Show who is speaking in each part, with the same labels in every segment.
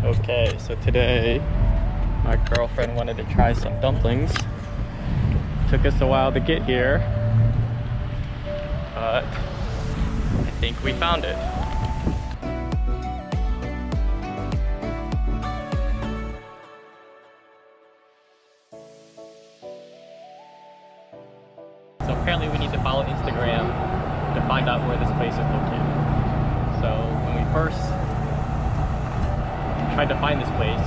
Speaker 1: Okay, so today my girlfriend wanted to try some dumplings. Took us a while to get here, but I think we found it. So apparently we need to follow Instagram to find out where this place is located. So when we first tried to find this place,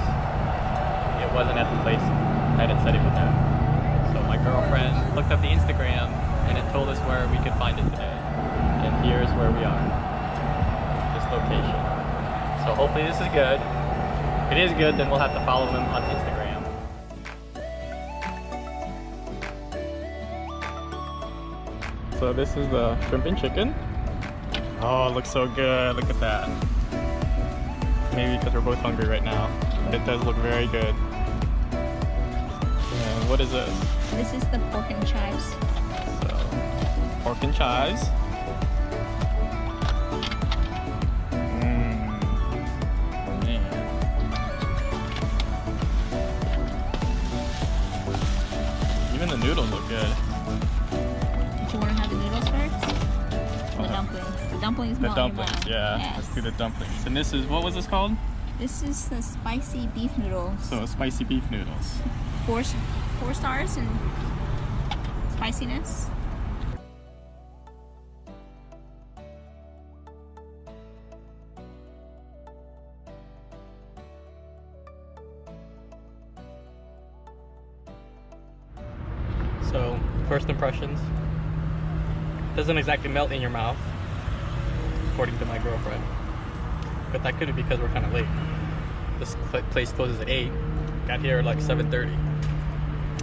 Speaker 1: it wasn't at the place that it said it was at. So my girlfriend looked up the Instagram and it told us where we could find it today. And here's where we are. This location. So hopefully this is good. If it is good, then we'll have to follow them on Instagram. So this is the shrimp and chicken. Oh, it looks so good. Look at that. Maybe because we're both hungry right now. It does look very good. And what is this?
Speaker 2: This is the pork and chives.
Speaker 1: So, pork and chives. Man. Even the noodles look good.
Speaker 2: Do you want to have the noodles first? Or the dumplings? The dumplings.
Speaker 1: The dumplings, yeah.
Speaker 2: Yes.
Speaker 1: Let's do the dumplings. And this is, what was this called?
Speaker 2: This is the spicy beef noodles.
Speaker 1: So, spicy beef noodles.
Speaker 2: Four stars in spiciness.
Speaker 1: So, first impressions. Doesn't exactly melt in your mouth, according to my girlfriend. But that could be because we're kind of late. This place closes at 8. Got here at like 7:30.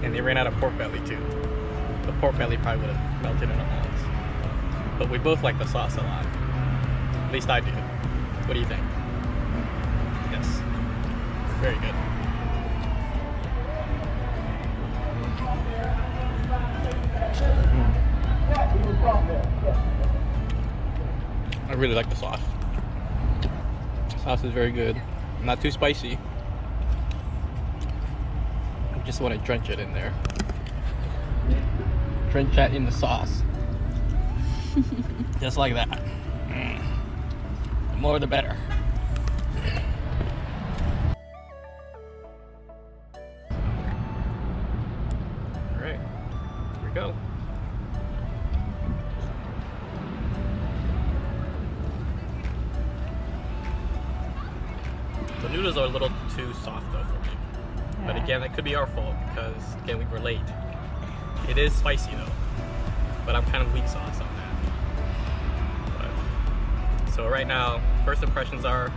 Speaker 1: And they ran out of pork belly too. The pork belly probably would have melted in our mouths. But we both like the sauce a lot. At least I do. What do you think? Yes. Very good. I really like the sauce. The sauce is very good. Not too spicy. I just want to drench it in there. Drench that in the sauce. Just like that. The more the better. Alright, here we go. The noodles are a little too soft though for me. But again, that could be our fault because again we were late. It is spicy though, but I'm kind of weak sauce on that. But, so right now, first impressions are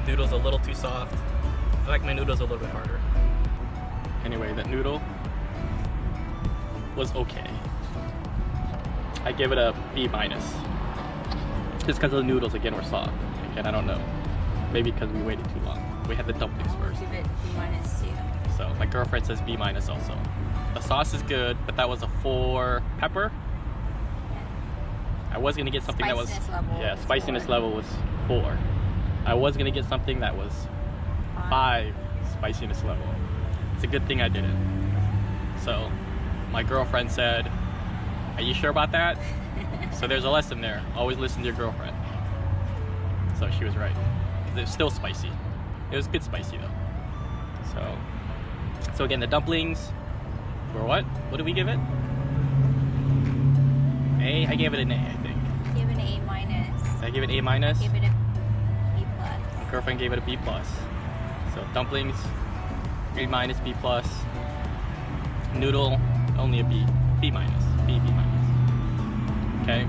Speaker 1: noodles a little too soft. I like my noodles a little bit harder. Anyway, that noodle was okay. I give it a B-. Just because the noodles again were soft. Again, I don't know. Maybe because we waited too long. We had the dumplings first.
Speaker 2: Give it B- too.
Speaker 1: So my girlfriend says B- also. The sauce is good, but that was a 4 pepper. I was gonna get something that was spiciness level was 4. I was gonna get something that was 5 spiciness level. It's a good thing I didn't. So my girlfriend said, "Are you sure about that?" So there's a lesson there. Always listen to your girlfriend. So she was right. It's still spicy. It was good spicy though. So again, the dumplings were what? What did we give it? A? I gave it an A, I think.
Speaker 2: Give it an A-.
Speaker 1: Did I give it A-?
Speaker 2: Give it a B+.
Speaker 1: My girlfriend gave it a B+. So dumplings, A-, B+. Noodle, only a B. B-. B-. Okay.